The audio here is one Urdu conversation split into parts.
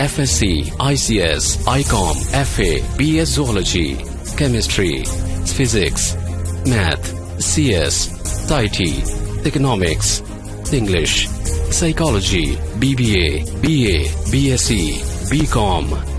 FSC, ICS, ICOM, FA, BS Zoology, Chemistry, Physics, Math, CS, IT, Economics, English, Psychology, BBA, BA, BSc, BCom।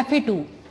FA2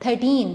13,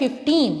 15,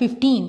15,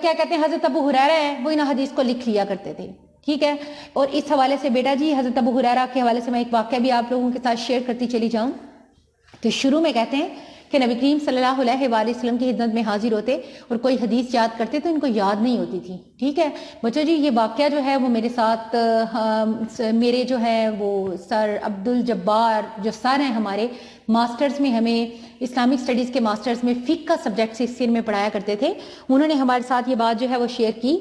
کیا کہتے ہیں حضرت ابو ہریرہ ہے وہ ان حدیث کو لکھ لیا کرتے تھے، ٹھیک ہے. اور اس حوالے سے بیٹا جی حضرت ابو ہریرہ کے حوالے سے میں ایک واقعہ بھی آپ لوگوں کے ساتھ شیئر کرتی چلی جاؤں. تو شروع میں کہتے ہیں کہ نبی کریم صلی اللہ علیہ وآلہ وسلم کی خدمت میں حاضر ہوتے اور کوئی حدیث یاد کرتے تو ان کو یاد نہیں ہوتی تھی. ٹھیک ہے بچوں جی، یہ واقعہ جو ہے وہ میرے ساتھ میرے جو ہے وہ سر عبد الجبار جو سر ہیں ہمارے ماسٹرز میں، ہمیں اسلامک اسٹڈیز کے ماسٹرز میں فقہ کا سبجیکٹ سکس میں پڑھایا کرتے تھے. انہوں نے ہمارے ساتھ یہ بات جو ہے وہ شیئر کی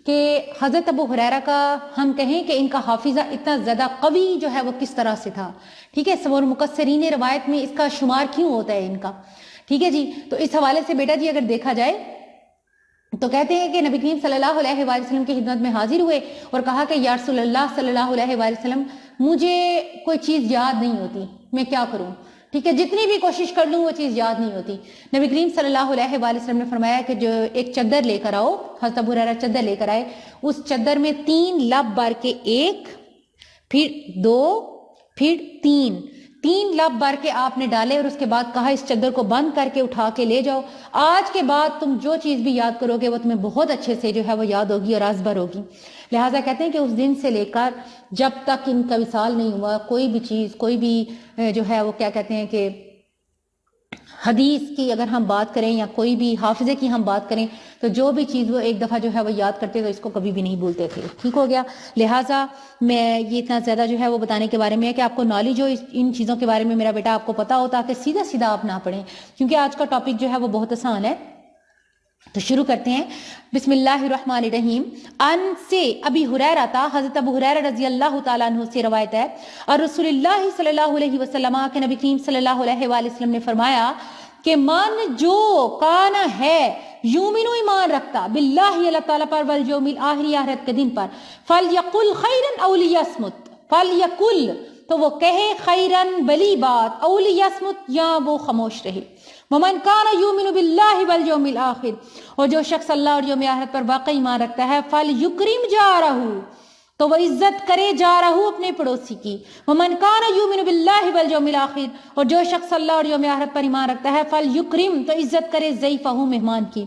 کہ حضرت ابو ہریرہ کا ہم کہیں کہ ان کا حافظہ اتنا زیادہ قوی جو ہے وہ کس طرح سے تھا. ٹھیک ہے، سور مکسرین روایت میں اس کا شمار کیوں ہوتا ہے ان کا. ٹھیک ہے جی، تو اس حوالے سے بیٹا جی اگر دیکھا جائے تو کہتے ہیں کہ نبی کریم صلی اللہ علیہ وآلہ وسلم کی خدمت میں حاضر ہوئے اور کہا کہ یا رسول اللہ صلی اللہ علیہ وآلہ وسلم مجھے کوئی چیز یاد نہیں ہوتی، میں کیا کروں. ٹھیک ہے، جتنی بھی کوشش کر لوں وہ چیز یاد نہیں ہوتی. نبی کریم صلی اللہ علیہ وآلہ وسلم نے فرمایا کہ جو ایک چادر لے کر آؤ. حضرت ابو ہریرہ چادر لے کر آئے، اس چادر میں 3 لب بھر کے 1 پھر 2 پھر 3 لب بھر کے آپ نے ڈالے اور اس کے بعد کہا اس چادر کو بند کر کے اٹھا کے لے جاؤ. آج کے بعد تم جو چیز بھی یاد کرو گے وہ تمہیں بہت اچھے سے جو ہے وہ یاد ہوگی اور ازبر ہوگی. لہٰذا کہتے ہیں کہ اس دن سے لے کر جب تک ان کا وصال نہیں ہوا کوئی بھی چیز، کوئی بھی جو ہے وہ کیا کہتے ہیں کہ حدیث کی اگر ہم بات کریں یا کوئی بھی حافظے کی ہم بات کریں تو جو بھی چیز وہ ایک دفعہ جو ہے وہ یاد کرتے تو اس کو کبھی بھی نہیں بھولتے تھے. ٹھیک ہو گیا. لہٰذا میں یہ اتنا زیادہ جو ہے وہ بتانے کے بارے میں ہے کہ آپ کو نالج ہو ان چیزوں کے بارے میں میرا بیٹا آپ کو پتا ہو تاکہ سیدھا سیدھا آپ نہ پڑھیں، کیونکہ آج کا ٹاپک جو ہے وہ بہت آسان ہے. تو شروع کرتے ہیں. بسم اللہ الرحمن الرحیم. ان سے ابی ہریرہ تھا، حضرت ابو ہریرہ رضی اللہ تعالیٰ عنہ سے روایت ہے، اور رسول اللہ صلی اللہ علیہ وسلم کے نبی کریم صلی اللہ علیہ وآلہ وسلم نے فرمایا کہ من جو کانا ہے یومن ایمان رکھتا باللہ اللہ تعالیٰ پر والیوم الآخر آخرت کے دن پر فلیقل خیرا او لیصمت. فلیقل تو وہ کہے خیرن بلی بات، او لیصمت یا وہ خاموش رہے. ومن کان یؤمن باللہ والیوم الآخر اور جو شخص اللہ اور یوم آخرت پر واقعی ایمان رکھتا ہے فلیکرم جارہ تو وہ عزت کرے جارہ اپنے پڑوسی کی. ومن کان یؤمن باللہ والیوم الآخر اور جو شخص اللہ اور یوم آخرت پر ایمان رکھتا ہے فلیکرم تو عزت کرے ضیفہ مہمان کی.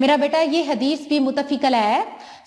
میرا بیٹا یہ حدیث بھی متفق علیہ ہے،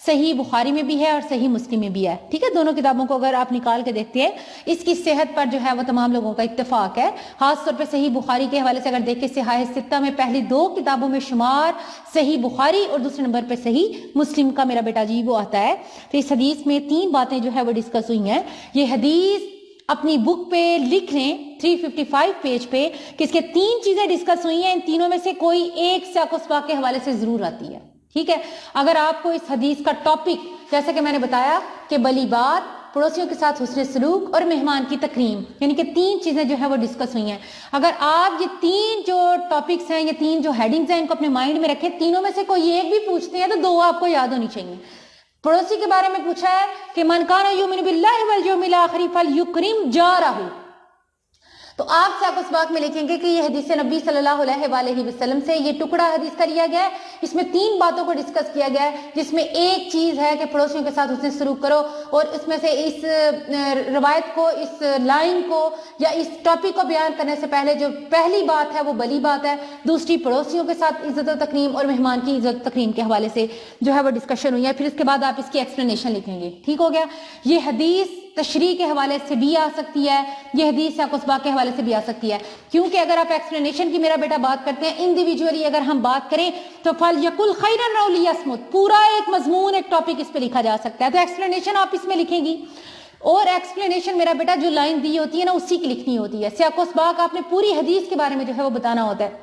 صحیح بخاری میں بھی ہے اور صحیح مسلم میں بھی ہے. ٹھیک ہے، دونوں کتابوں کو اگر آپ نکال کے دیکھتے ہیں اس کی صحت پر جو ہے وہ تمام لوگوں کا اتفاق ہے. خاص طور پہ صحیح بخاری کے حوالے سے اگر دیکھیں صحاح ستہ میں پہلی 2 کتابوں میں شمار صحیح بخاری اور دوسرے نمبر پہ صحیح مسلم کا میرا بیٹا جی وہ آتا ہے. تو اس حدیث میں 3 باتیں جو ہے وہ ڈسکس ہوئی ہیں. یہ حدیث اپنی بک پہ لکھ لیں 355 پیج پہ کہ اس کے 3 چیزیں ڈسکس ہوئی ہیں، ان تینوں میں سے کوئی ایک سیاق و سباق کے حوالے سے ضرور آتی ہے. ٹھیک ہے، اگر آپ کو اس حدیث کا ٹاپک جیسا کہ میں نے بتایا کہ بلی بات، پڑوسیوں کے ساتھ حسن سلوک اور مہمان کی تکریم، یعنی کہ 3 چیزیں جو ہے وہ ڈسکس ہوئی ہیں. اگر آپ یہ 3 جو ٹاپکس ہیں، یہ 3 جو ہیڈنگز ہیں ان کو اپنے مائنڈ میں رکھیں، تینوں میں سے کوئی ایک بھی پوچھتے ہیں تو 2 آپ کو یاد ہونی چاہیے. پڑوسی کے بارے میں پوچھا ہے کہ من کان یؤمن باللہ والیوم الآخر فلیکرم جارہ، تو آپ سیاق و سباق میں لکھیں گے کہ یہ حدیث نبی صلی اللہ علیہ وآلہ وسلم سے یہ ٹکڑا حدیث کا لیا گیا ہے. اس میں 3 باتوں کو ڈسکس کیا گیا ہے، جس میں ایک چیز ہے کہ پڑوسیوں کے ساتھ حسن سلوک کرو، اور اس میں سے اس روایت کو، اس لائن کو یا اس ٹاپک کو بیان کرنے سے پہلے جو پہلی بات ہے وہ بلی بات ہے، دوسری پڑوسیوں کے ساتھ عزت و تکریم اور مہمان کی عزت و تکریم کے حوالے سے جو ہے وہ ڈسکشن ہوئی ہے. پھر اس کے بعد آپ اس کی ایکسپلینیشن لکھیں گے. ٹھیک ہو گیا. یہ حدیث تشریح کے حوالے سے بھی آ سکتی ہے، یہ حدیث سیاق و سباق کے حوالے سے بھی آ سکتی ہے، کیونکہ اگر آپ ایکسپلینیشن کی میرا بیٹا بات کرتے ہیں انڈیویجولی اگر ہم بات کریں تو فلیقل خیرا او لیصمت، پورا ایک مضمون ایک ٹاپک اس پہ لکھا جا سکتا ہے. تو ایکسپلینیشن آپ اس میں لکھیں گی، اور ایکسپلینیشن میرا بیٹا جو لائن دی ہوتی ہے نا اسی کی لکھنی ہوتی ہے. سیاق و سباق آپ نے پوری حدیث کے بارے میں جو ہے وہ بتانا ہوتا ہے.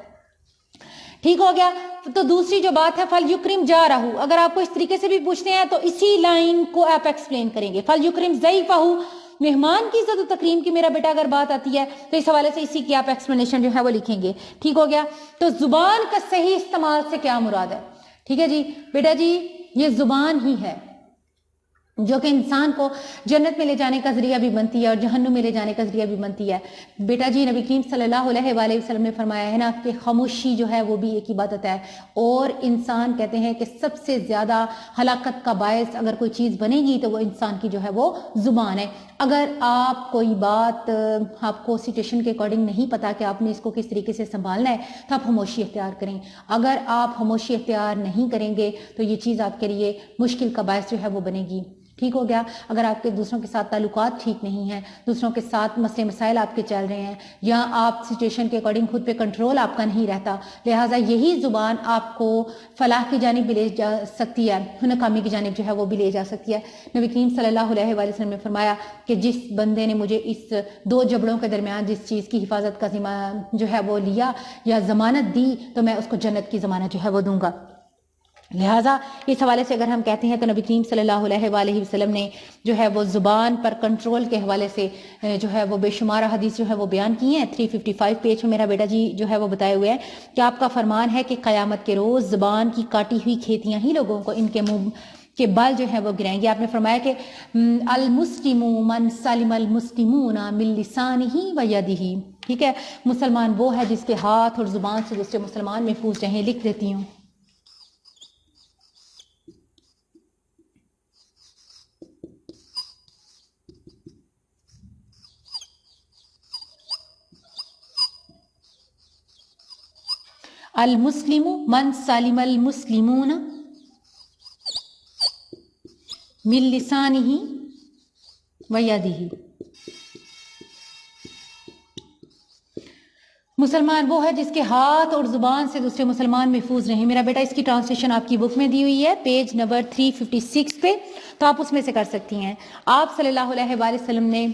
ٹھیک ہو گیا. تو دوسری جو بات ہے فلیکرم جارہ، اگر آپ کو اس طریقے سے بھی پوچھتے ہیں تو اسی لائن کو آپ ایکسپلین کریں گے. فلیکرم ضیفہ، مہمان کی عزت و تکریم کی میرا بیٹا اگر بات آتی ہے تو اس حوالے سے اسی کی آپ ایکسپلینیشن جو ہے وہ لکھیں گے. ٹھیک ہو گیا. تو زبان کا صحیح استعمال سے کیا مراد ہے؟ ٹھیک ہے جی بیٹا جی، یہ زبان ہی ہے. جو کہ انسان کو جنت میں لے جانے کا ذریعہ بھی بنتی ہے اور جہنم میں لے جانے کا ذریعہ بھی بنتی ہے۔ بیٹا جی نبی کریم صلی اللہ علیہ وآلہ وسلم نے فرمایا ہے نا کہ خاموشی جو ہے وہ بھی ایک عبادت ہے، اور انسان کہتے ہیں کہ سب سے زیادہ ہلاکت کا باعث اگر کوئی چیز بنے گی تو وہ انسان کی جو ہے وہ زبان ہے۔ اگر آپ کوئی بات آپ کو سچویشن کے اکارڈنگ نہیں پتا کہ آپ نے اس کو کس طریقے سے سنبھالنا ہے تو آپ خاموشی اختیار کریں۔ اگر آپ خاموشی اختیار نہیں کریں گے تو یہ چیز آپ کے لیے مشکل کا باعث جو ہے وہ بنے گی۔ ٹھیک ہو گیا؟ اگر آپ کے دوسروں کے ساتھ تعلقات ٹھیک نہیں ہیں، دوسروں کے ساتھ مسئلے مسائل آپ کے چل رہے ہیں، یا آپ سچویشن کے اکارڈنگ خود پہ کنٹرول آپ کا نہیں رہتا، لہٰذا یہی زبان آپ کو فلاح کی جانب بھی لے جا سکتی ہے، ناکامی کی جانب جو ہے وہ بھی لے جا سکتی ہے۔ نبی کریم صلی اللہ علیہ وآلہ وسلم نے فرمایا کہ جس بندے نے مجھے اس دو جبڑوں کے درمیان جس چیز کی حفاظت کا ذمہ جو ہے وہ لیا یا ضمانت دی تو میں اس کو جنت کی ضمانت جو ہے وہ دوں گا۔ لہٰذا اس حوالے سے اگر ہم کہتے ہیں تو نبی کریم صلی اللہ علیہ وآلہ وسلم نے جو ہے وہ زبان پر کنٹرول کے حوالے سے جو ہے وہ بے شمار حدیث جو ہے وہ بیان کی ہیں۔ 355 پیج میں میرا بیٹا جی جو ہے وہ بتائے ہوئے ہیں کہ آپ کا فرمان ہے کہ قیامت کے روز زبان کی کاٹی ہوئی کھیتیاں ہی لوگوں کو ان کے منہ کے بال جو ہے وہ گرائیں گے۔ آپ نے فرمایا کہ المسلم من سلم المسلمون من لسانہ و یدہ، ٹھیک ہے، مسلمان وہ ہے جس کے ہاتھ اور زبان سے دوسرے مسلمان محفوظ رہیں۔ لکھ دیتی ہوں۔ المسلم من سلم المسلمون من لسانہ و یدہ، مسلمان وہ ہے جس کے ہاتھ اور زبان سے دوسرے مسلمان محفوظ رہیں۔ میرا بیٹا اس کی ٹرانسلیشن آپ کی بک میں دی ہوئی ہے پیج نمبر 356 پہ، تو آپ اس میں سے کر سکتی ہیں۔ آپ صلی اللہ علیہ وآلہ وسلم نے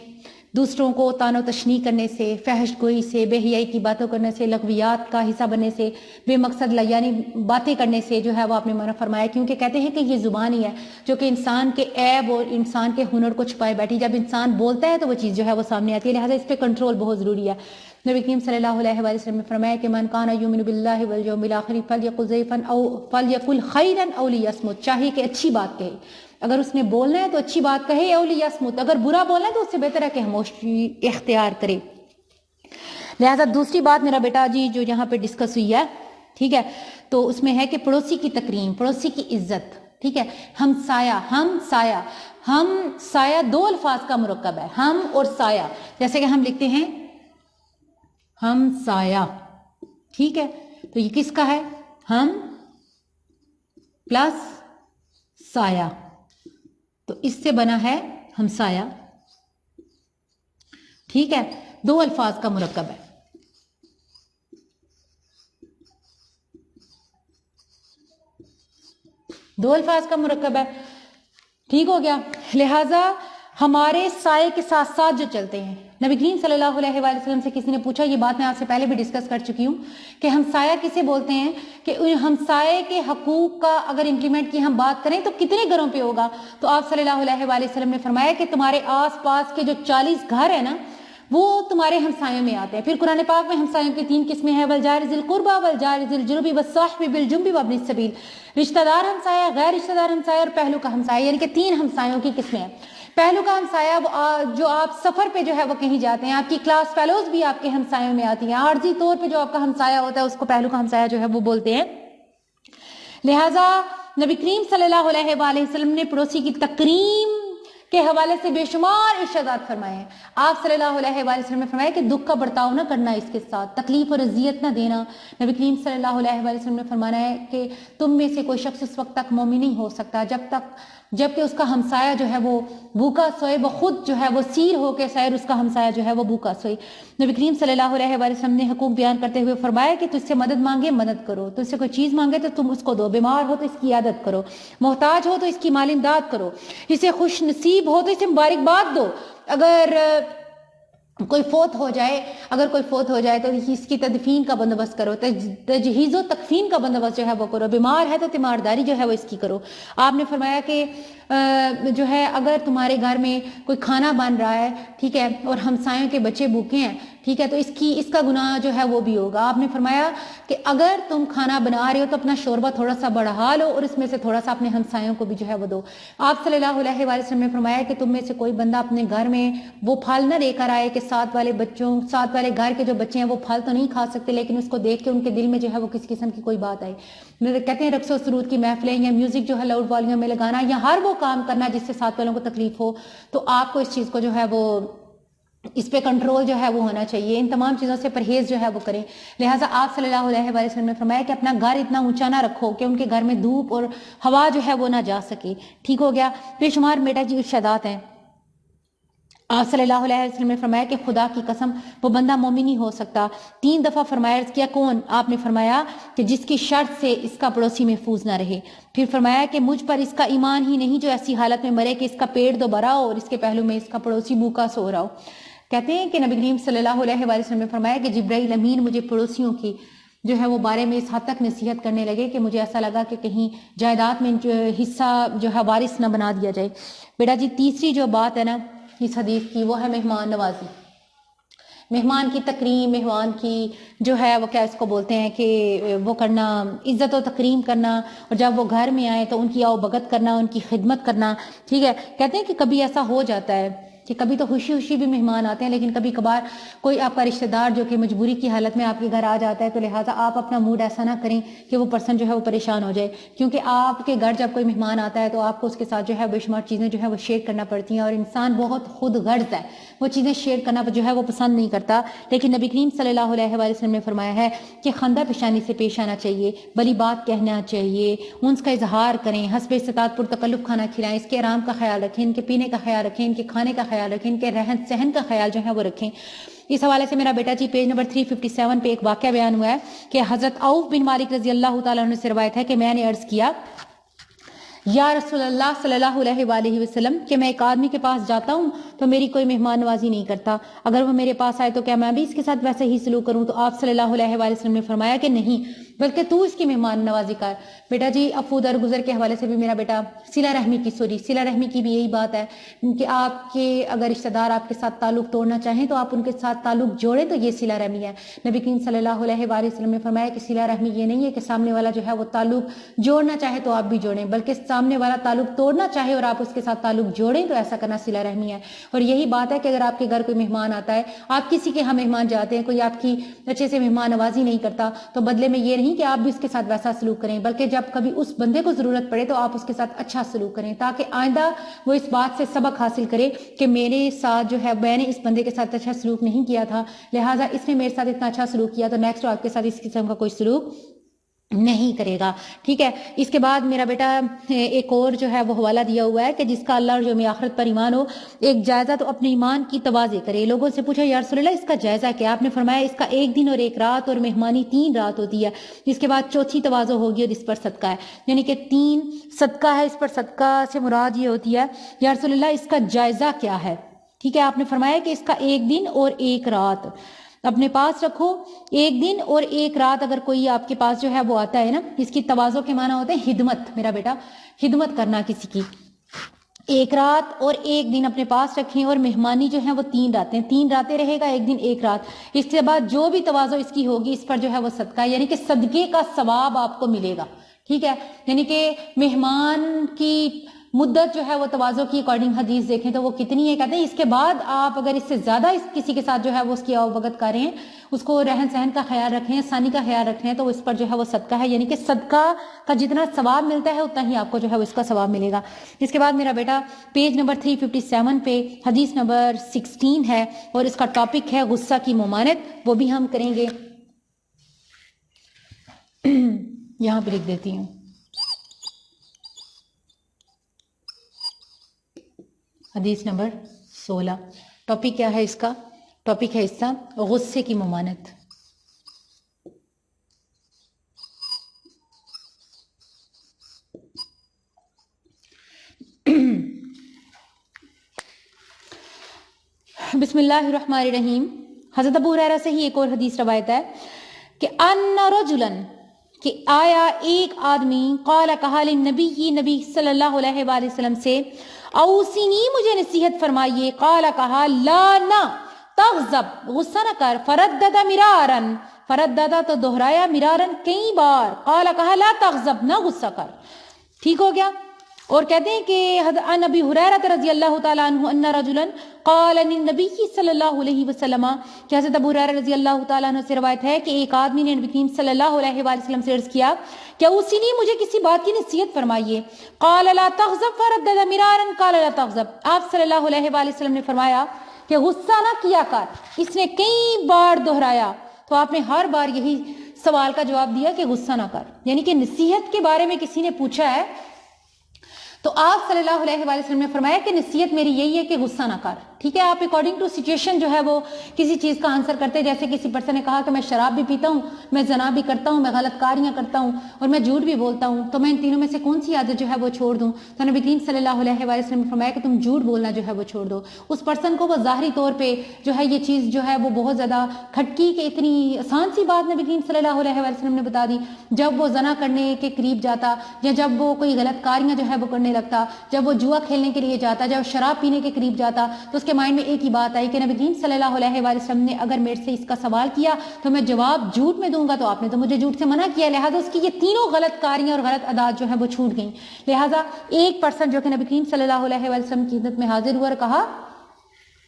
دوسروں کو طعن و تشنیع کرنے سے، فحش گوئی سے، بے حیائی کی باتوں کرنے سے، لغویات کا حصہ بننے سے، بے مقصد یعنی باتیں کرنے سے جو ہے وہ آپ نے منع فرمایا، کیونکہ کہتے ہیں کہ یہ زبان ہی ہے جو کہ انسان کے عیب اور انسان کے ہنر کو چھپائے بیٹھی۔ جب انسان بولتا ہے تو وہ چیز جو ہے وہ سامنے آتی ہے، لہٰذا اس پہ کنٹرول بہت ضروری ہے۔ نبی کریم صلی اللہ علیہ وآلہ وسلم نے فرمایا کہ من کان یؤمن باللہ والیوم الآخر فلیقل ضیفا او فلیقل خیرا او لیصمت، چاہیے کہ اچھی بات کہے، اگر اس نے بولنا ہے تو اچھی بات کہے، او لیصمت، اگر برا بولنا ہے تو اس سے بہتر ہے کہ خاموشی اختیار کرے۔ لہذا دوسری بات میرا بیٹا جی جو یہاں پہ ڈسکس ہوئی ہے، ٹھیک ہے، تو اس میں ہے کہ پڑوسی کی تکریم، پڑوسی کی عزت، ٹھیک ہے۔ ہم سایہ دو الفاظ کا مرکب ہے، ہم اور سایہ، جیسے کہ ہم لکھتے ہیں ہم سایہ، ٹھیک ہے، تو یہ کس کا ہے؟ ہم پلس سایہ، تو اس سے بنا ہے ہمسایہ، ٹھیک ہے، دو الفاظ کا مرکب ہے۔ دو الفاظ کا مرکب ہے، ٹھیک ہو گیا۔ لہٰذا ہمارے سائے کے ساتھ ساتھ جو چلتے ہیں، نبی کریم صلی اللہ علیہ وآلہ وسلم سے کسی نے پوچھا، یہ بات میں آپ سے پہلے بھی ڈسکس کر چکی ہوں کہ ہمسایہ کسے بولتے ہیں، کہ ہمسائے کے حقوق کا اگر امپلیمنٹ کی ہم بات کریں تو کتنے گھروں پہ ہوگا، تو آپ صلی اللہ علیہ وآلہ وسلم نے فرمایا کہ تمہارے آس پاس کے جو 40 گھر ہیں نا وہ تمہارے ہمسایوں میں آتے ہیں۔ پھر قرآن پاک میں ہمسایوں کی 3 قسمیں ہیں، والجار ذی القربى والجار ذی الجنب والصاحب بالجنب وابن السبیل، رشتہ دار ہمسایہ، غیر رشتہ دار ہمسایہ اور پہلو کا ہمسایہ، یعنی کہ 3 ہمسایوں کی قسمیں ہیں۔ پہلو کا ہمسایہ جو آپ سفر پہ جو ہے وہ کہیں جاتے ہیں، آپ کی کلاس فیلوز بھی آپ کے ہمسایوں میں آتی ہیں، عارضی طور پہ جو آپ کا ہمسایہ ہوتا ہے اس کو پہلو کا ہمسایہ جو ہے وہ بولتے ہیں۔ لہٰذا نبی کریم صلی اللہ علیہ وآلہ وسلم نے پڑوسی کی تکریم کے حوالے سے بے شمار ارشادات فرمائے ہیں۔ آپ صلی اللہ علیہ وآلہ وسلم نے فرمایا کہ دکھ کا برتاؤ نہ کرنا اس کے ساتھ، تکلیف اور اذیت نہ دینا۔ نبی کریم صلی اللہ علیہ وآلہ وسلم نے فرمایا ہے کہ تم میں سے کوئی شخص اس وقت تک مومن نہیں ہو سکتا جبکہ اس کا ہمسایہ جو ہے وہ بھوکا سوئے، وہ خود جو ہے وہ سیر ہو کے سیر اس کا ہمسایہ جو ہے وہ بھوکا سوئے۔ نبی کریم صلی اللہ علیہ وآلہ وسلم نے حقوق بیان کرتے ہوئے فرمایا کہ تو اس سے مدد مانگے مدد کرو، تو اس سے کوئی چیز مانگے تو تم اس کو دو، بیمار ہو تو اس کی عیادت کرو، محتاج ہو تو اس کی مال امداد کرو، اسے خوش نصیب ہو تو اسے مبارکباد دو، اگر کوئی فوت ہو جائے تو اس کی تدفین کا بندوبست کرو، تجہیز و تکفین کا بندوبست جو ہے وہ کرو، بیمار ہے تو تیمارداری جو ہے وہ اس کی کرو۔ آپ نے فرمایا کہ جو ہے اگر تمہارے گھر میں کوئی کھانا بن رہا ہے، ٹھیک ہے، اور ہمسایوں کے بچے بھوکے ہیں، ٹھیک ہے، تو اس کا گناہ جو ہے وہ بھی ہوگا۔ آپ نے فرمایا کہ اگر تم کھانا بنا رہے ہو تو اپنا شوربہ تھوڑا سا بڑھا لو اور اس میں سے تھوڑا سا اپنے ہمسایوں کو بھی جو ہے وہ دو۔ آپ صلی اللہ علیہ وآلہ وسلم نے فرمایا کہ تم میں سے کوئی بندہ اپنے گھر میں وہ پھل نہ لے کر آئے کہ ساتھ والے گھر کے جو بچے ہیں وہ پھل تو نہیں کھا سکتے، لیکن اس کو دیکھ کے ان کے دل میں جو ہے وہ کسی قسم کی کوئی بات آئی۔ کہتے ہیں رقص و سرود کی محفلیں یا میوزک جو ہے لاؤڈ والیوم میں لگانا یا ہر وہ کام کرنا جس سے ساتھ والوں کو تکلیف ہو، تو آپ کو اس چیز کو جو ہے وہ اس پہ کنٹرول جو ہے وہ ہونا چاہیے، ان تمام چیزوں سے پرہیز جو ہے وہ کریں۔ لہٰذا آپ صلی اللہ علیہ وآلہ وسلم نے فرمایا کہ اپنا گھر اتنا اونچا نہ رکھو کہ ان کے گھر میں دھوپ اور ہوا جو ہے وہ نہ جا سکے۔ ٹھیک ہو گیا۔ بے شمار بیٹا جی ارشادات ہیں۔ آپ صلی اللہ علیہ وسلم نے فرمایا کہ خدا کی قسم وہ بندہ مومن نہیں ہو سکتا۔ 3 دفعہ فرمایا، عرض کیا کون؟ آپ نے فرمایا کہ جس کی شرط سے اس کا پڑوسی محفوظ نہ رہے۔ پھر فرمایا کہ مجھ پر اس کا ایمان ہی نہیں جو ایسی حالت میں مرے کہ اس کا پیٹ دوبارہ ہو اور اس کے پہلو میں اس کا پڑوسی بھوکا سو رہا ہو۔ کہتے ہیں کہ نبی کریم صلی اللہ علیہ وآلہ وسلم نے فرمایا کہ جبرائیل امین مجھے پڑوسیوں کی جو ہے وہ بارے میں اس حد تک نصیحت کرنے لگے کہ مجھے ایسا لگا کہ کہیں جائیداد میں حصہ جو ہے وارث نہ بنا دیا جائے۔ بیٹا جی تیسری جو بات ہے نا اس حدیث کی وہ ہے مہمان نوازی، مہمان کی تکریم، مہمان کی جو ہے وہ کیا اس کو بولتے ہیں کہ وہ کرنا، عزت و تکریم کرنا، اور جب وہ گھر میں آئے تو ان کی آؤ بھگت کرنا، ان کی خدمت کرنا۔ ٹھیک ہے، کہتے ہیں کہ کبھی ایسا ہو جاتا ہے کہ کبھی تو خوشی خوشی بھی مہمان آتے ہیں، لیکن کبھی کبھار کوئی آپ کا رشتہ دار جو کہ مجبوری کی حالت میں آپ کے گھر آ جاتا ہے، تو لہٰذا آپ اپنا موڈ ایسا نہ کریں کہ وہ پرسن جو ہے وہ پریشان ہو جائے، کیونکہ آپ کے گھر جب کوئی مہمان آتا ہے تو آپ کو اس کے ساتھ جو ہے بے شمار چیزیں جو ہے وہ شیئر کرنا پڑتی ہیں، اور انسان بہت خود غرض ہے، وہ چیزیں شیئر کرنا جو ہے وہ پسند نہیں کرتا۔ لیکن نبی کریم صلی اللہ علیہ وآلہ وسلم نے فرمایا ہے کہ خندہ پیشانی سے پیش آنا چاہیے، بلی بات کہنا چاہیے، انس کا اظہار کریں، حسب استطاعت پرتکلف کھانا کھلائیں، اس کے آرام کا خیال رکھیں، ان کے پینے کا خیال رکھیں، ان کے کھانے کا خیال رکھیں، ان کے رہن سہن کا خیال جو ہے وہ رکھیں۔ اس حوالے سے میرا بیٹا جی پیج نمبر 357 پہ ایک واقعہ بیان ہوا ہے کہ حضرت عوف بن مالک رضی اللہ تعالیٰ عنہ سے روایت ہے کہ میں نے عرض کیا یا رسول اللہ صلی اللہ علیہ وآلہ وسلم کہ میں ایک آدمی کے پاس جاتا ہوں تو میری کوئی مہمان نوازی نہیں کرتا، اگر وہ میرے پاس آئے تو کیا میں بھی اس کے ساتھ ویسے ہی سلوک کروں؟ تو آپ صلی اللہ علیہ وآلہ وسلم نے فرمایا کہ نہیں، بلکہ تو اس کی مہمان نوازی کر۔ بیٹا جی افو درگزر کے حوالے سے بھی میرا بیٹا صلہ رحمی کی بھی یہی بات ہے کہ آپ کے اگر رشتہ دار آپ کے ساتھ تعلق توڑنا چاہیں تو آپ ان کے ساتھ تعلق جوڑیں، تو یہ صلہ رحمی ہے۔ نبی کریم صلی اللہ علیہ وآلہ وسلم نے فرمایا کہ صلہ رحمی یہ نہیں ہے کہ سامنے والا جو ہے وہ تعلق جوڑنا چاہے تو آپ بھی جوڑیں، بلکہ سامنے والا تعلق توڑنا چاہے اور آپ اس کے ساتھ تعلق جوڑیں تو ایسا کرنا صلہ رحمی ہے۔ اور یہی بات ہے کہ اگر آپ کے گھر کوئی مہمان آتا ہے، آپ کسی کے ہاں مہمان جاتے ہیں، کوئی آپ کی اچھے سے مہمان نوازی نہیں کرتا، تو بدلے میں یہ نہیں کہ آپ بھی اس کے ساتھ ویسا سلوک کریں، بلکہ جب کبھی اس بندے کو ضرورت پڑے تو آپ اس کے ساتھ اچھا سلوک کریں، تاکہ آئندہ وہ اس بات سے سبق حاصل کرے کہ میرے ساتھ جو ہے میں نے اس بندے کے ساتھ اچھا سلوک نہیں کیا تھا، لہٰذا اس نے میرے ساتھ اتنا اچھا سلوک کیا تو نیکسٹ آپ کے ساتھ اس قسم کا کوئی سلوک نہیں کرے گا۔ ٹھیک ہے، اس کے بعد میرا بیٹا ایک اور جو ہے وہ حوالہ دیا ہوا ہے کہ جس کا اللہ اور یوم آخرت پر ایمان ہو، ایک جائزہ تو اپنے ایمان کی تواضع کرے۔ لوگوں سے پوچھا یا رسول اللہ اس کا جائزہ کیا؟ آپ نے فرمایا اس کا 1 دن اور 1 رات اور مہمانی 3 رات ہوتی ہے، اس کے بعد چوتھی تواضع ہوگی اور اس پر صدقہ ہے، یعنی کہ 3 صدقہ ہے، اس پر صدقہ سے مراد یہ ہوتی ہے یا رسول اللہ اس کا جائزہ کیا ہے؟ ٹھیک ہے، آپ نے فرمایا کہ اس کا 1 دن اور 1 رات اپنے پاس رکھو۔ 1 دن اور 1 رات اگر کوئی آپ کے پاس جو ہے وہ آتا ہے نا، اس کی تواضع کے معنی ہوتے ہیں خدمت، میرا بیٹا خدمت کرنا کسی کی۔ 1 رات اور 1 دن اپنے پاس رکھیں، اور مہمانی جو ہے وہ 3 راتیں 3 راتیں رہے گا، 1 دن 1 رات۔ اس کے بعد جو بھی تواضع اس کی ہوگی اس پر جو ہے وہ صدقہ ہے، یعنی کہ صدقے کا ثواب آپ کو ملے گا۔ ٹھیک ہے، یعنی کہ مہمان کی مدت جو ہے وہ تواضع کی اکارڈنگ حدیث دیکھیں تو وہ کتنی ہے، کہتے ہیں اس کے بعد آپ اگر اس سے زیادہ کسی کے ساتھ جو ہے وہ اس کی آوبگت کریں، اس کو رہن سہن کا خیال رکھیں، ثانی کا خیال رکھیں، تو اس پر جو ہے وہ صدقہ ہے، یعنی کہ صدقہ کا جتنا ثواب ملتا ہے اتنا ہی آپ کو جو ہے اس کا ثواب ملے گا۔ اس کے بعد میرا بیٹا پیج نمبر 357 پہ حدیث نمبر 16 ہے اور اس کا ٹاپک ہے غصہ کی ممانعت، وہ بھی ہم کریں گے۔ یہاں پہ لکھ دیتی ہوں، حدیث نمبر 16، ٹاپک کیا ہے اس کا؟ ٹاپک ہے اس کا غصے کی ممانعت۔ بسم اللہ الرحمن الرحیم۔ حضرت ابو ہریرہ سے ہی ایک اور حدیث روایت ہے کہ ان رجلا، کہ آیا ایک آدمی، قال کہا للنبی، نبی صلی اللہ علیہ وآلہ وسلم سے، اوصینی مجھے نصیحت فرمائیے، قال کہا لا نہ تغضب غصہ نہ کر، فردد مرارن فردد تو دہرایا، مرارن کئی بار، قال کہا لا تغضب نہ غصہ کر، ٹھیک ہو گیا. اور کہتے ہیں کہ عن ابی ہریرہ رضی اللہ تعالیٰ عنہ ان رجلا قال للنبی صلی اللہ علیہ وسلم، کہ حضرت ابو ہریرہ رضی اللہ تعالیٰ عنہ سے روایت ہے کہ ایک آدمی نے نبی کریم صلی اللہ علیہ وآلہ وسلم سے عرض کیا کہ اسی نے مجھے کسی بات کی نصیحت فرمائیے. قال لا تغضب فردد مرارا قال لا تغضب، آپ صلی اللہ علیہ وآلہ وسلم نے فرمایا کہ غصہ نہ کیا کر. اس نے کئی بار دہرایا، تو آپ نے ہر بار یہی سوال کا جواب دیا کہ غصہ نہ کر. یعنی کہ نصیحت کے بارے میں کسی نے پوچھا ہے تو آپ صلی اللہ علیہ وآلہ وسلم نے فرمایا کہ نصیحت میری یہی ہے کہ غصہ نہ کر. ٹھیک ہے، آپ اکارڈنگ ٹو سچویشن جو ہے وہ کسی چیز کا آنسر کرتے. جیسے کسی پرسن نے کہا کہ میں شراب بھی پیتا ہوں، میں زنا بھی کرتا ہوں، میں غلط کاریاں کرتا ہوں اور میں جھوٹ بھی بولتا ہوں، تو میں ان تینوں میں سے کون سی عادت جو ہے وہ چھوڑ دوں؟ تو نبی کریم صلی اللہ علیہ وآلہ وسلم نے فرمایا کہ تم جھوٹ بولنا جو ہے وہ چھوڑ دو. اس پرسن کو وہ ظاہری طور پہ جو ہے یہ چیز جو ہے وہ بہت زیادہ کھٹکی کہ اتنی آسان سی بات نبی کریم صلی اللہ علیہ وآلہ وسلم نے بتا دی. جب وہ زنا کرنے کے قریب جاتا یا جب وہ کوئی غلط کاریاں جو ہے وہ کرنے لگتا، جب وہ جوا کھیلنے کے لیے جاتا، جب شراب پینے کے قریب جاتا، تو اس کے مائنڈ میں ایک ہی بات آئی کہ نبی کریم صلی اللہ علیہ وآلہ وسلم نے اگر میرے سے اس کا سوال کیا تو میں جواب جھوٹ میں دوں گا، تو آپ نے تو مجھے جھوٹ سے منع کیا، لہٰذا اس کی یہ تینوں غلط کاریاں اور غلط عادات جو ہیں وہ چھوٹ گئیں. لہٰذا ایک پرسن جو کہ نبی کریم صلی اللہ علیہ وآلہ وسلم کی خدمت میں حاضر ہوا اور کہا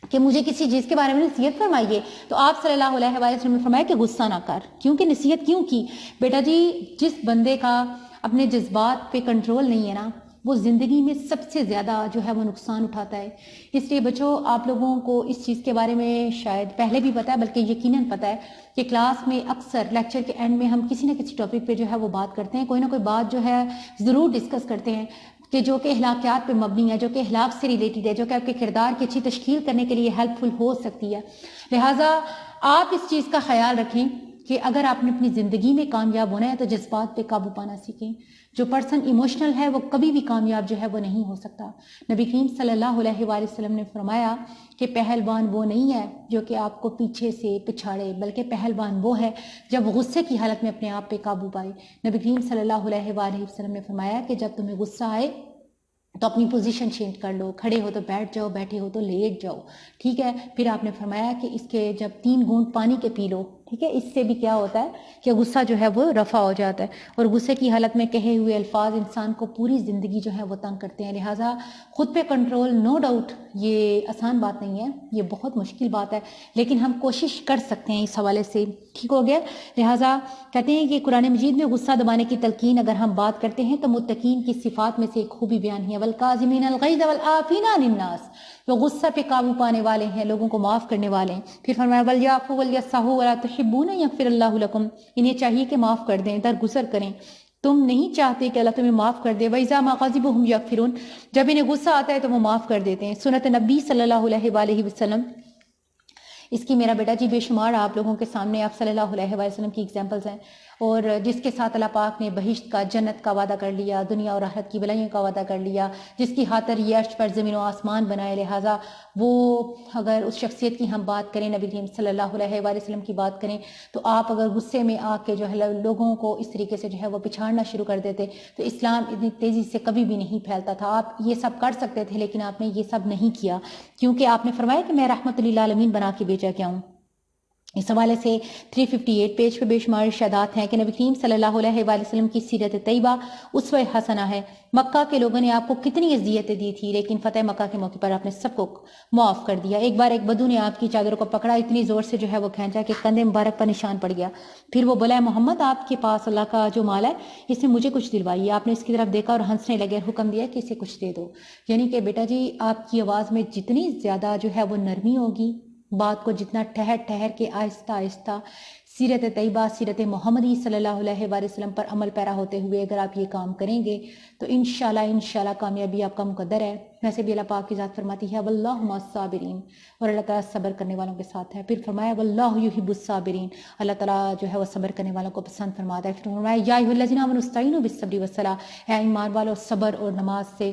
کہ مجھے کسی چیز کے بارے میں نصیحت فرمائیے، تو آپ صلی اللہ علیہ وآلہ وسلم نے فرمایا کہ غصہ نہ کر. کیونکہ نصیحت کیوں کی؟ بیٹا جی، جس بندے کا اپنے جذبات پہ کنٹرول نہیں ہے نا، وہ زندگی میں سب سے زیادہ جو ہے وہ نقصان اٹھاتا ہے. اس لیے بچوں، آپ لوگوں کو اس چیز کے بارے میں شاید پہلے بھی پتہ ہے، بلکہ یقیناً پتہ ہے کہ کلاس میں اکثر لیکچر کے اینڈ میں ہم کسی نہ کسی ٹاپک پہ جو ہے وہ بات کرتے ہیں، کوئی نہ کوئی بات جو ہے ضرور ڈسکس کرتے ہیں کہ جو کہ اخلاقیات پہ مبنی ہے، جو کہ اخلاق سے ریلیٹڈ ہے، جو کہ آپ کے کردار کی اچھی تشکیل کرنے کے لیے ہیلپ فل ہو سکتی ہے. لہٰذا آپ اس چیز کا خیال رکھیں کہ اگر آپ نے اپنی زندگی میں کامیاب ہونا ہے تو جذبات پہ قابو پانا سیکھیں. جو پرسن ایموشنل ہے وہ کبھی بھی کامیاب جو ہے وہ نہیں ہو سکتا. نبی کریم صلی اللہ علیہ وآلہ وسلم نے فرمایا کہ پہلوان وہ نہیں ہے جو کہ آپ کو پیچھے سے پچھاڑے، بلکہ پہلوان وہ ہے جب غصے کی حالت میں اپنے آپ پہ قابو پائے. نبی کریم صلی اللہ علیہ وآلہ وسلم نے فرمایا کہ جب تمہیں غصہ آئے تو اپنی پوزیشن چینج کر لو، کھڑے ہو تو بیٹھ جاؤ، بیٹھے ہو تو لیٹ جاؤ. ٹھیک ہے، پھر آپ نے فرمایا کہ اس کے جب 3 گھونٹ پانی کے پی لو. ٹھیک ہے، اس سے بھی کیا ہوتا ہے کہ غصہ جو ہے وہ رفع ہو جاتا ہے، اور غصے کی حالت میں کہے ہوئے الفاظ انسان کو پوری زندگی جو ہے وہ تنگ کرتے ہیں. لہٰذا خود پہ کنٹرول نو ڈاؤٹ یہ آسان بات نہیں ہے، یہ بہت مشکل بات ہے، لیکن ہم کوشش کر سکتے ہیں اس حوالے سے. ٹھیک ہو گیا. لہٰذا کہتے ہیں کہ قرآن مجید میں غصہ دبانے کی تلقین اگر ہم بات کرتے ہیں تو متقین کی صفات میں سے ایک خوبی بیان ہے، والکاظمین الغیظ والعافین عن الناس، وہ غصہ پہ قابو پانے والے ہیں، لوگوں کو معاف کرنے والے ہیں. پھر فرمایا ولیعفوا ولیصفحوا ولا تحبون ان یغفر اللہ لکم، انہیں چاہیے کہ معاف کر دیں، درگزر کریں. تم نہیں چاہتے کہ اللہ تمہیں معاف کر دے. وَإِذَا مَا غَضِبُوا هُمْ يَغْفِرُونَ، جب انہیں غصہ آتا ہے تو وہ معاف کر دیتے ہیں. سنت نبی صلی اللہ علیہ وآلہ وسلم، اس کی میرا بیٹا جی بے شمار آپ لوگوں کے سامنے آپ صلی اللہ علیہ وآلہ وسلم کی اگزامپلز ہیں، اور جس کے ساتھ اللہ پاک نے بہشت کا، جنت کا وعدہ کر لیا، دنیا اور آخرت کی بلائیوں کا وعدہ کر لیا، جس کی خاطر یہ عرش پر زمین و آسمان بنائے. لہٰذا وہ اگر اس شخصیت کی ہم بات کریں، نبی کریم صلی اللہ علیہ وآلہ وسلم کی بات کریں، تو آپ اگر غصے میں آ کے جو ہے لوگوں کو اس طریقے سے جو ہے وہ پچھاڑنا شروع کر دیتے تو اسلام اتنی تیزی سے کبھی بھی نہیں پھیلتا تھا. آپ یہ سب کر سکتے تھے لیکن آپ نے یہ سب نہیں کیا، کیونکہ آپ نے فرمایا کہ میں رحمت للعالمین بنا کے بھیجا گیا ہوں. اس حوالے سے 358 پیج پہ بے شمار ارشادات ہیں کہ نبی کریم صلی اللہ علیہ وآلہ وسلم کی سیرت طیبہ اسوہ حسنہ ہے. مکہ کے لوگوں نے آپ کو کتنی اذیتیں دی تھی، لیکن فتح مکہ کے موقع پر آپ نے سب کو معاف کر دیا. ایک بار ایک بدو نے آپ کی چادر کو پکڑا، اتنی زور سے جو ہے وہ کھینچا کہ کندھے مبارک پر نشان پڑ گیا. پھر وہ بولا محمد آپ کے پاس اللہ کا جو مال ہے اس میں مجھے کچھ دلوائیے. آپ نے اس کی طرف دیکھا اور ہنسنے لگے، حکم دیا کہ اسے کچھ دے دو. یعنی کہ بیٹا جی آپ کی آواز میں جتنی زیادہ جو ہے وہ نرمی ہوگی، بات کو جتنا ٹھہر ٹھہر کے آہستہ آہستہ سیرت طیبہ، سیرت محمدی صلی اللہ علیہ وآلہ وسلم پر عمل پیرا ہوتے ہوئے اگر آپ یہ کام کریں گے تو انشاءاللہ کامیابی آپ کا مقدر ہے. ویسے بھی اللہ پاک کی ذات فرماتی ہے واللہ مع الصابرین، اور اللہ تعالیٰ صبر کرنے والوں کے ساتھ ہے. پھر فرمایا واللہ یحب الصابرین، اللہ تعالیٰ جو ہے وہ صبر کرنے والوں کو پسند فرماتا ہے. پھر فرمایا یا ایھا الذین آمنوا استعینوا بالصبر والصلاۃ، اے ایمان والو صبر اور نماز سے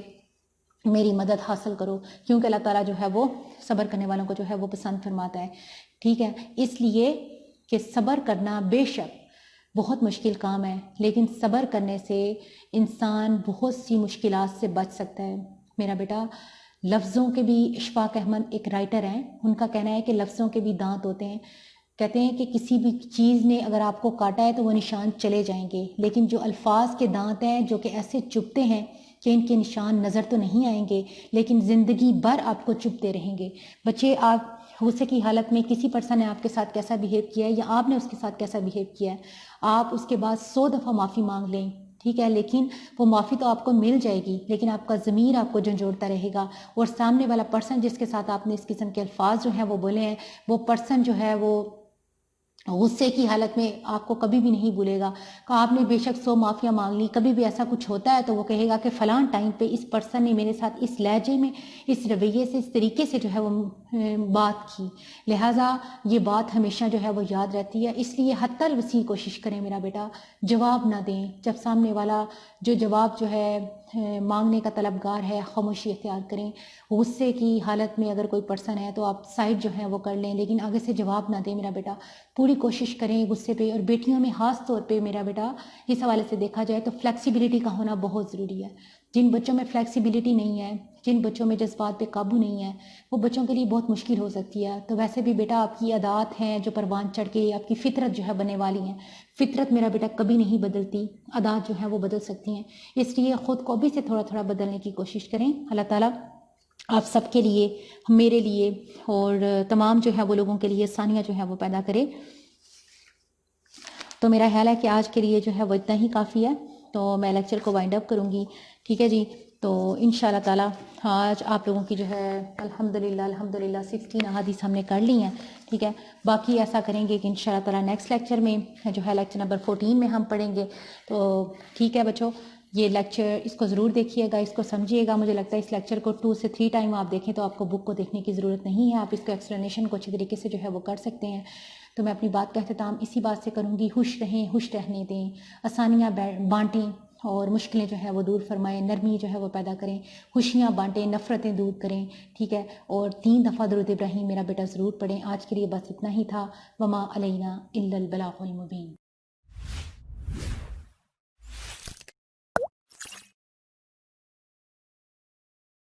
میری مدد حاصل کرو، کیونکہ اللہ تعالیٰ جو ہے وہ صبر کرنے والوں کو جو ہے وہ پسند فرماتا ہے. ٹھیک ہے، اس لیے کہ صبر کرنا بے شک بہت مشکل کام ہے، لیکن صبر کرنے سے انسان بہت سی مشکلات سے بچ سکتا ہے. میرا بیٹا لفظوں کے بھی اشفاق احمد ایک رائٹر ہیں، ان کا کہنا ہے کہ لفظوں کے بھی دانت ہوتے ہیں. کہتے ہیں کہ کسی بھی چیز نے اگر آپ کو کاٹا ہے تو وہ نشان چلے جائیں گے، لیکن جو الفاظ کے دانت ہیں جو کہ ایسے چبھتے ہیں کہ ان کے نشان نظر تو نہیں آئیں گے لیکن زندگی بھر آپ کو چبھتے رہیں گے. بچے، آپ غصے کی حالت میں کسی پرسن نے آپ کے ساتھ کیسا بہیو کیا ہے یا آپ نے اس کے ساتھ کیسا بہیو کیا ہے، آپ اس کے بعد 100 دفعہ معافی مانگ لیں، ٹھیک ہے، لیکن وہ معافی تو آپ کو مل جائے گی، لیکن آپ کا ضمیر آپ کو جھنجھوڑتا رہے گا، اور سامنے والا پرسن جس کے ساتھ آپ نے اس قسم کے الفاظ جو ہیں وہ بولے ہیں، وہ پرسن جو ہے وہ غصے کی حالت میں آپ کو کبھی بھی نہیں بھولے گا. کہ آپ نے بے شک 100 معافیاں مانگ لی، کبھی بھی ایسا کچھ ہوتا ہے تو وہ کہے گا کہ فلاں ٹائم پہ اس پرسن نے میرے ساتھ اس لہجے میں، اس رویے سے، اس طریقے سے جو ہے وہ بات کی. لہٰذا یہ بات ہمیشہ جو ہے وہ یاد رہتی ہے. اس لیے حتی الوسیع کوشش کریں میرا بیٹا، جواب نہ دیں. جب سامنے والا جو جواب جو ہے مانگنے کا طلبگار ہے، خاموشی اختیار کریں. غصے کی حالت میں اگر کوئی پرسن ہے تو آپ سائڈ جو ہے وہ کر لیں، لیکن آگے سے جواب نہ دیں میرا بیٹا. پوری کوشش کریں غصے پہ. اور بیٹیوں میں خاص طور پہ میرا بیٹا اس حوالے سے دیکھا جائے تو فلیکسیبلٹی کا ہونا بہت ضروری ہے. جن بچوں میں فلیکسیبلٹی نہیں ہے، جن بچوں میں جذبات پہ قابو نہیں ہے، وہ بچوں کے لیے بہت مشکل ہو سکتی ہے. تو ویسے بھی بیٹا آپ کی عادات ہیں جو پروان چڑھ کے آپ کی فطرت جو ہے بننے والی ہیں. فطرت میرا بیٹا کبھی نہیں بدلتی، عادات جو ہیں وہ بدل سکتی ہیں. اس لیے خود کو بھی سے تھوڑا تھوڑا بدلنے کی کوشش کریں. اللہ تعالیٰ آپ سب کے لیے، میرے لیے اور تمام جو ہے وہ لوگوں کے لیے آسانیاں جو ہے وہ پیدا کرے. تو میرا خیال ہے کہ آج کے لیے جو ہے وہ اتنا ہی کافی ہے. تو میں لیکچر کو وائنڈ اپ کروں گی، ٹھیک ہے جی. تو انشاءاللہ تعالیٰ آج آپ لوگوں کی جو ہے الحمدللہ 16 احادیث ہم نے کر لی ہیں، ٹھیک ہے. باقی ایسا کریں گے کہ انشاءاللہ تعالیٰ نیکسٹ لیکچر میں جو ہے لیکچر نمبر 14 میں ہم پڑھیں گے. تو ٹھیک ہے بچوں، یہ لیکچر اس کو ضرور دیکھیے گا، اس کو سمجھیے گا. مجھے لگتا ہے اس لیکچر کو 2 سے 3 ٹائم آپ دیکھیں تو آپ کو بک کو دیکھنے کی ضرورت نہیں ہے، آپ اس کو ایکسپلینیشن کو اچھی طریقے سے جو ہے وہ کر سکتے ہیں. تو میں اپنی بات کا اختتام اسی بات سے کروں گی، خوش رہیں، خوش رہنے دیں، آسانیاں بانٹیں اور مشکلیں جو ہے وہ دور فرمائیں، نرمی جو ہے وہ پیدا کریں، خوشیاں بانٹیں، نفرتیں دور کریں، ٹھیک ہے. اور 3 دفعہ درود ابراہیم میرا بیٹا ضرور پڑھیں. آج کے لیے بس اتنا ہی تھا. وما علینا الا البلاغ المبین.